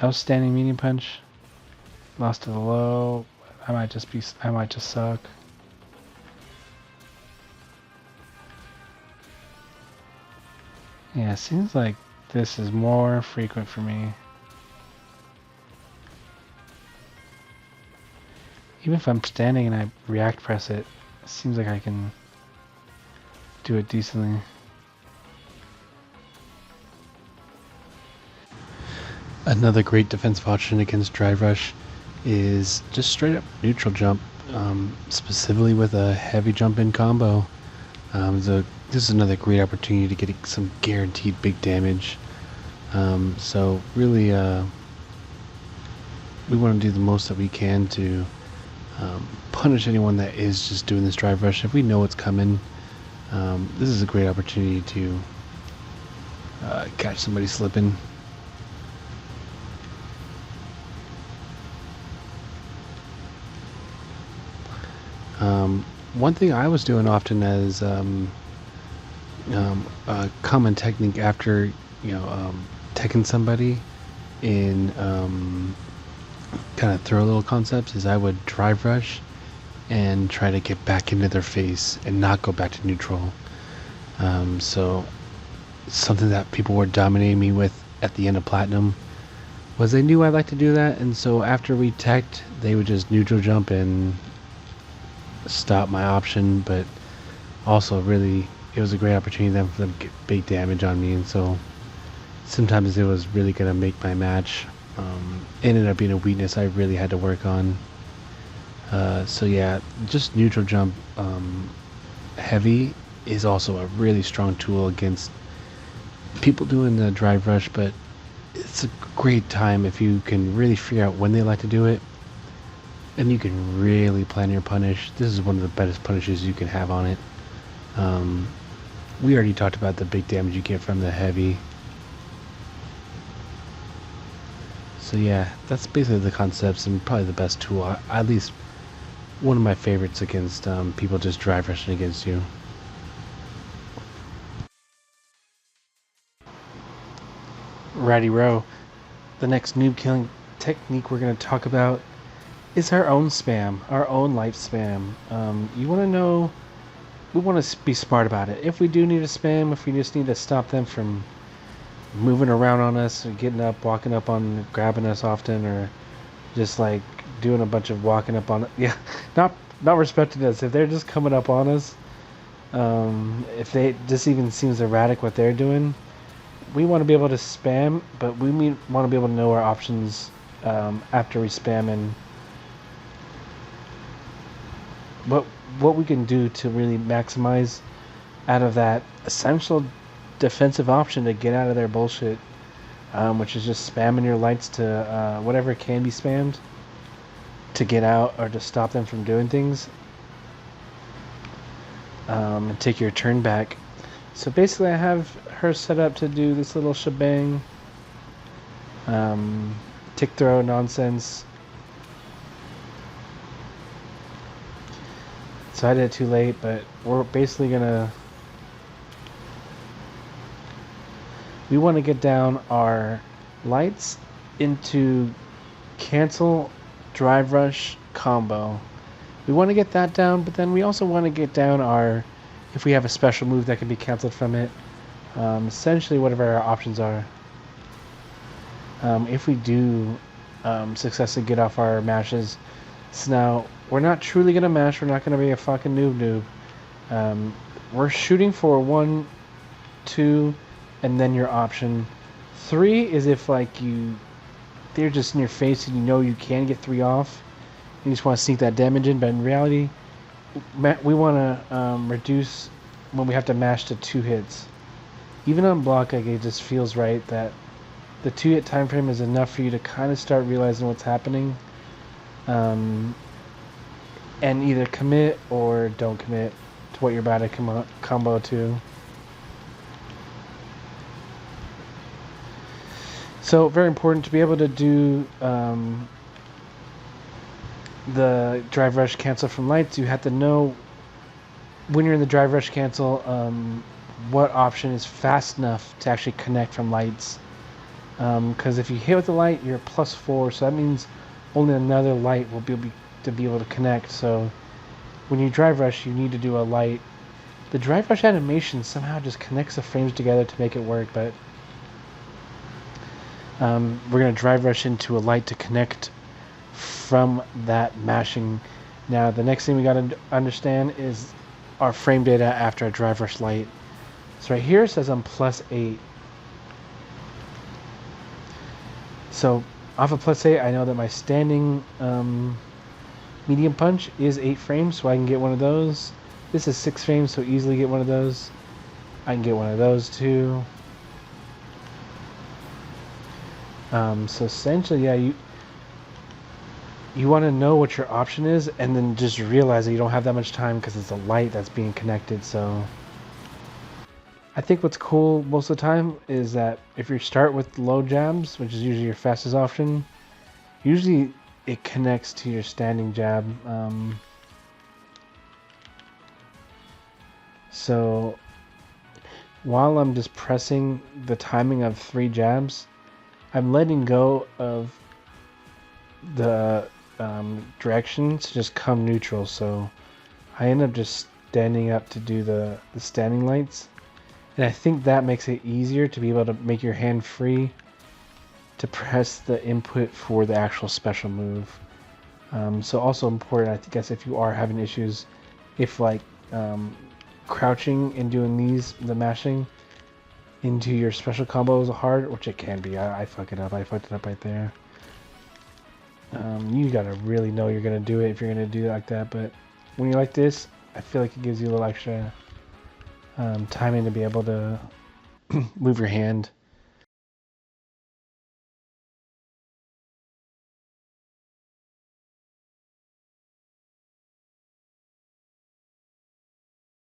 That was standing medium punch. Lost to the low. I might just suck. Yeah, it seems like this is more frequent for me. Even if I'm standing and I react press it, it seems like I can do it decently. Another great defensive option against drive rush is just straight up neutral jump, specifically with a heavy jump in combo. This is another great opportunity to get some guaranteed big damage. So really, we want to do the most that we can to punish anyone that is just doing this drive rush. If we know it's coming, this is a great opportunity to catch somebody slipping. One thing I was doing often as a common technique after teching somebody in kind of throw little concepts is I would drive rush and try to get back into their face and not go back to neutral. So something that people were dominating me with at the end of Platinum was they knew I'd like to do that, and so after we teched, they would just neutral jump and stop my option, but also really it was a great opportunity then for them to get big damage on me, and so sometimes it was really going to make my match. It ended up being a weakness I really had to work on. So yeah, just neutral jump heavy is also a really strong tool against people doing the drive rush, but it's a great time if you can really figure out when they like to do it, and you can really plan your punish. This is one of the best punishes you can have on it. We already talked about the big damage you get from the heavy. So yeah, that's basically the concepts and probably the best tool. At least one of my favorites against people just drive rushing against you. Righty row. The next noob killing technique we're going to talk about is our own spam, our own life spam. You want to know, we want to be smart about it. If we do need a spam, if we just need to stop them from moving around on us, or getting up, walking up on, grabbing us often, or just like doing a bunch of walking up on, yeah, not respecting us. If they're just coming up on us, if they just even seems erratic what they're doing, we want to be able to spam, but we want to be able to know our options after we spam, and what we can do to really maximize out of that essential defensive option to get out of their bullshit, which is just spamming your lights to whatever can be spammed to get out or to stop them from doing things. and take your turn back. So basically I have her set up to do this little shebang. Tick throw nonsense. So I did it too late, but we're basically gonna... We want to get down our lights into cancel drive rush combo. We want to get that down, but then we also want to get down our... If we have a special move that can be canceled from it. Essentially whatever our options are. If we do successfully get off our mashes. So now, we're not truly going to mash. We're not going to be a fucking noob. We're shooting for 1, 2, and then your option. 3 is if like they're just in your face and you know you can get 3 off. You just want to sneak that damage in, but in reality, we want to reduce when we have to mash to 2 hits. Even on block, like, it just feels right that the 2 hit time frame is enough for you to kind of start realizing what's happening, and either commit or don't commit to what you're about to combo to. So very important to be able to do the drive rush cancel from lights. You have to know when you're in the drive rush cancel what option is fast enough to actually connect from lights. Because if you hit with the light, you're +4, so that means only another light will be able to connect. So when you drive rush, you need to do a light. The drive rush animation somehow just connects the frames together to make it work, but we're going to drive rush into a light to connect from that mashing. Now the next thing we got to understand is our frame data after a drive rush light. So right here it says I'm +8. So off of +8, I know that my standing medium punch is 8 frames, so I can get one of those. This is 6 frames, so easily get one of those. I can get one of those too. So essentially, yeah, you want to know what your option is, and then just realize that you don't have that much time because it's a light that's being connected. So I think what's cool most of the time is that if you start with low jabs, which is usually your fastest option, usually it connects to your standing jab. So while I'm just pressing the timing of 3 jabs, I'm letting go of the direction to just come neutral. So I end up just standing up to do the standing lights. And I think that makes it easier to be able to make your hand free to press the input for the actual special move. So also important, I guess, if you are having issues, if like crouching and doing the mashing into your special combo is hard, which it can be. I fuck it up. I fucked it up right there. You gotta really know you're gonna do it if you're gonna do it like that. But when you're like this, I feel like it gives you a little extra timing to be able to move your hand.